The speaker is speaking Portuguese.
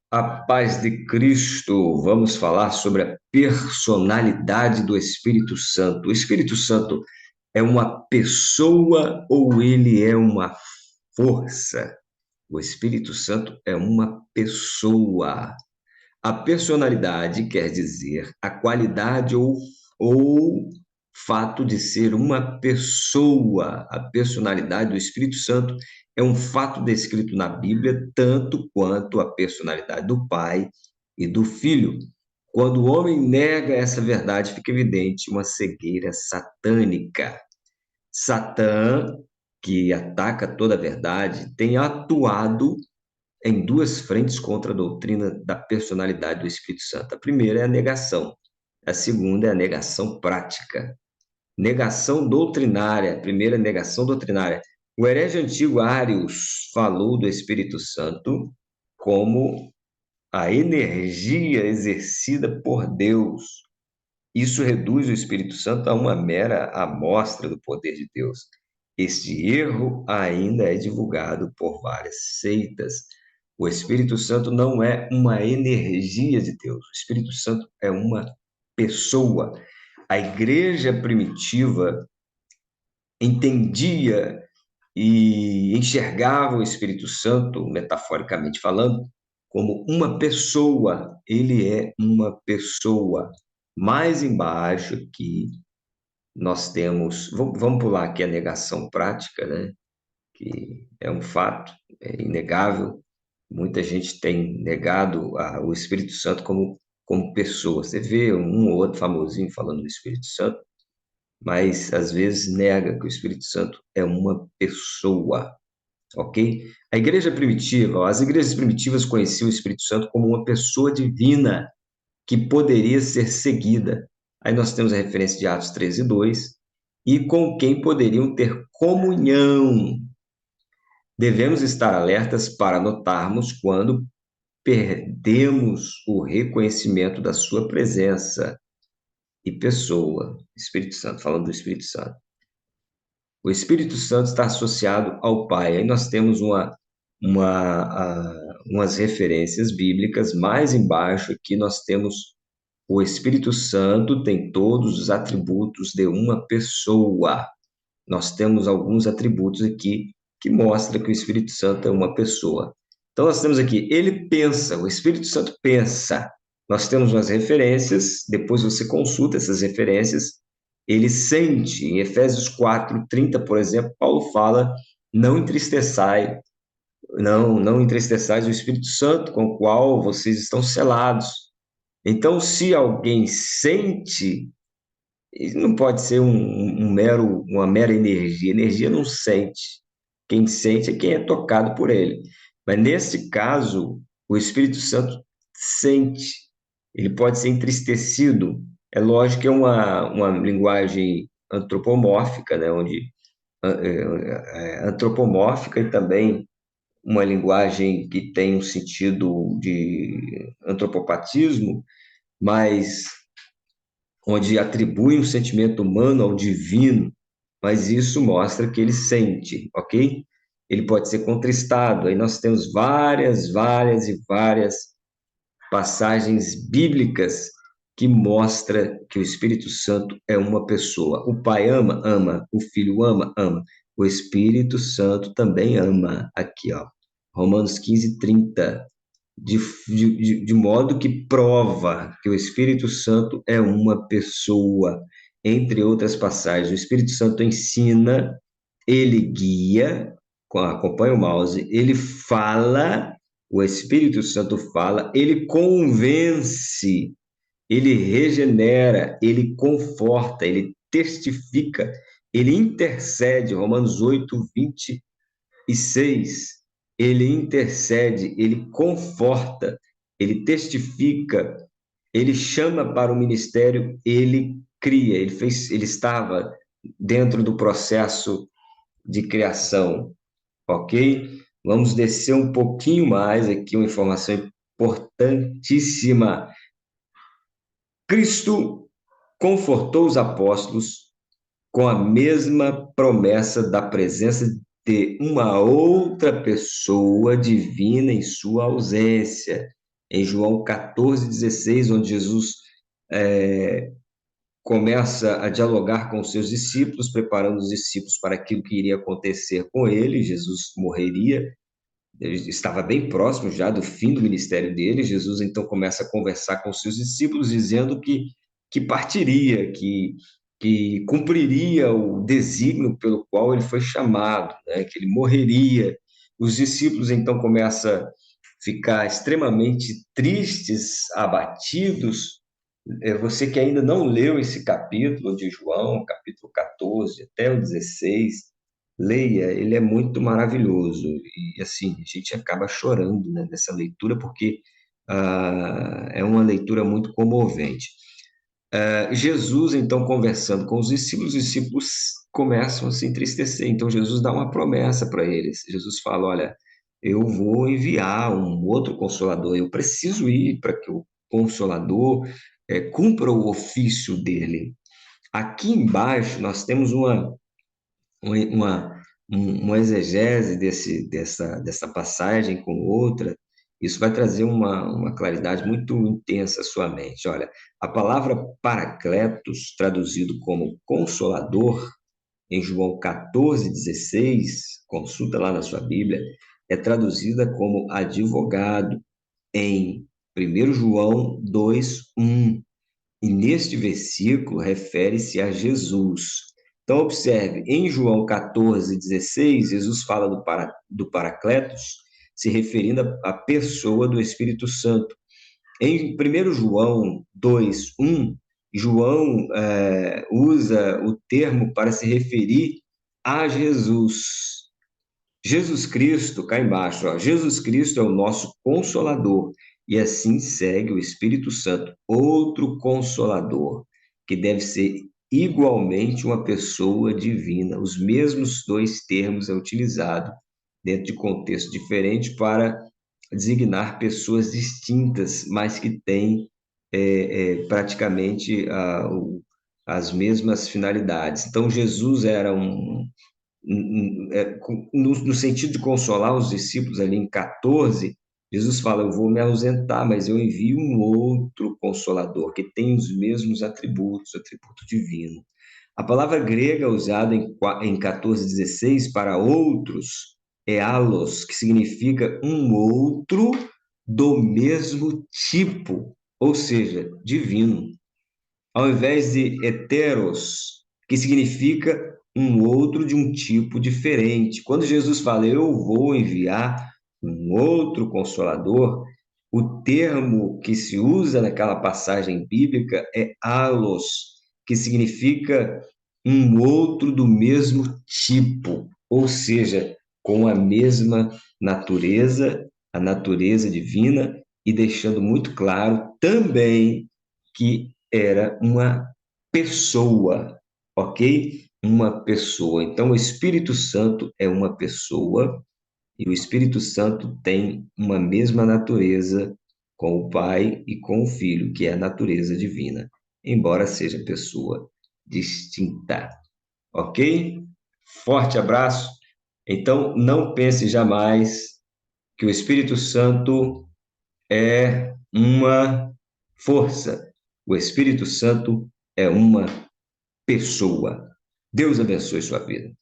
A paz de Cristo, vamos falar sobre a personalidade do Espírito Santo. O Espírito Santo é uma pessoa ou ele é uma força? O Espírito Santo é uma pessoa. A personalidade quer dizer a qualidade ou fato de ser uma pessoa. A personalidade do Espírito Santo é um fato descrito na Bíblia, tanto quanto a personalidade do Pai e do Filho. Quando o homem nega essa verdade, fica evidente uma cegueira satânica. Satã, que ataca toda a verdade, tem atuado em duas frentes contra a doutrina da personalidade do Espírito Santo. A primeira é a negação, a segunda é a negação prática. Negação doutrinária, a primeira é negação doutrinária. O herege antigo Arius falou do Espírito Santo como a energia exercida por Deus. Isso reduz o Espírito Santo a uma mera amostra do poder de Deus. Este erro ainda é divulgado por várias seitas. O Espírito Santo não é uma energia de Deus. O Espírito Santo é uma pessoa. A igreja primitiva entendia e enxergava o Espírito Santo, metaforicamente falando, como uma pessoa. Ele é uma pessoa. Mais embaixo aqui, nós temos. Vamos pular aqui a negação prática, né? Que é um fato, é inegável. Muita gente tem negado o Espírito Santo como pessoa. Você vê um ou outro famosinho falando do Espírito Santo, mas às vezes nega que o Espírito Santo é uma pessoa, ok? A igreja primitiva, as igrejas primitivas conheciam o Espírito Santo como uma pessoa divina que poderia ser seguida. Aí nós temos a referência de Atos 13:2, e com quem poderiam ter comunhão. Devemos estar alertas para notarmos quando perdemos o reconhecimento da sua presença e pessoa, Espírito Santo, falando do Espírito Santo. O Espírito Santo está associado ao Pai. Aí nós temos umas referências bíblicas. Mais embaixo aqui nós temos o Espírito Santo tem todos os atributos de uma pessoa. Nós temos alguns atributos aqui que mostram que o Espírito Santo é uma pessoa. Então nós temos aqui, ele pensa, o Espírito Santo pensa. Nós temos umas referências, depois você consulta essas referências. Ele sente, em Efésios 4:30, por exemplo, Paulo fala: não entristeçai, não entristeçais o Espírito Santo com o qual vocês estão selados. Então, se alguém sente, não pode ser uma mera energia. Energia não sente. Quem sente é quem é tocado por ele. Mas nesse caso, o Espírito Santo sente. Ele pode ser entristecido. É lógico que é uma linguagem antropomórfica, né? Onde antropomórfica e também uma linguagem que tem um sentido de antropopatismo, mas onde atribui um sentimento humano ao divino, mas isso mostra que ele sente, ok? Ele pode ser contristado. Aí nós temos várias passagens bíblicas que mostra que o Espírito Santo é uma pessoa. O Pai ama, ama. O Filho ama, ama. O Espírito Santo também ama. Aqui, ó. Romanos 15:30, de modo que prova que o Espírito Santo é uma pessoa. Entre outras passagens, o Espírito Santo ensina, ele guia, acompanha o mouse, ele fala, o Espírito Santo fala, ele convence, ele regenera, ele conforta, ele testifica, ele intercede. Romanos 8:26, ele intercede, ele conforta, ele testifica, ele chama para o ministério, ele cria, ele estava dentro do processo de criação, ok? Vamos descer um pouquinho mais aqui, uma informação importantíssima. Cristo confortou os apóstolos com a mesma promessa da presença de uma outra pessoa divina em sua ausência. em João 14,16, onde Jesus é, começa a dialogar com os seus discípulos, preparando os discípulos para aquilo que iria acontecer com ele. Jesus morreria, ele estava bem próximo já do fim do ministério dele. Jesus então começa a conversar com os seus discípulos, dizendo que partiria, que cumpriria o desígnio pelo qual ele foi chamado, né? Que ele morreria. Os discípulos então começam a ficar extremamente tristes, abatidos. Você que ainda não leu esse capítulo de João, capítulo 14 até o 16, leia, ele é muito maravilhoso. E assim, a gente acaba chorando, né, nessa leitura, porque é uma leitura muito comovente. Jesus, então, conversando com os discípulos começam a se entristecer. Então, Jesus dá uma promessa para eles. Jesus fala: Olha, eu vou enviar um outro consolador, eu preciso ir para que o consolador cumpra o ofício dele. Aqui embaixo, nós temos uma, uma exegese dessa passagem com outra. Isso vai trazer uma claridade muito intensa à sua mente. Olha, a palavra paracletos, traduzido como consolador, em João 14,16, consulta lá na sua Bíblia, é traduzida como advogado em 1 João 2:1. E neste versículo refere-se a Jesus. Então, observe, em João 14,16, Jesus fala do Paracletos, se referindo à pessoa do Espírito Santo. Em 1 João 2:1, João usa o termo para se referir a Jesus. Jesus Cristo, cá embaixo, ó, Jesus Cristo é o nosso consolador, e assim segue o Espírito Santo, outro consolador, que deve ser igualmente uma pessoa divina. Os mesmos dois termos é utilizado dentro de contexto diferente para designar pessoas distintas, mas que têm praticamente as mesmas finalidades. Então, Jesus era no sentido de consolar os discípulos ali em 14, Jesus fala: Eu vou me ausentar, mas eu envio um outro consolador que tem os mesmos atributos, atributo divino. A palavra grega usada em 14,16 para outros é allos, que significa um outro do mesmo tipo, ou seja, divino, ao invés de heteros, que significa um outro de um tipo diferente. Quando Jesus fala, eu vou enviar um outro consolador, o termo que se usa naquela passagem bíblica é allos, que significa um outro do mesmo tipo, ou seja, com a mesma natureza, a natureza divina, e deixando muito claro também que era uma pessoa, ok? Uma pessoa. Então, o Espírito Santo é uma pessoa e o Espírito Santo tem uma mesma natureza com o Pai e com o Filho, que é a natureza divina, embora seja pessoa distinta, ok? Forte abraço. Então, não pense jamais que o Espírito Santo é uma força. O Espírito Santo é uma pessoa. Deus abençoe sua vida.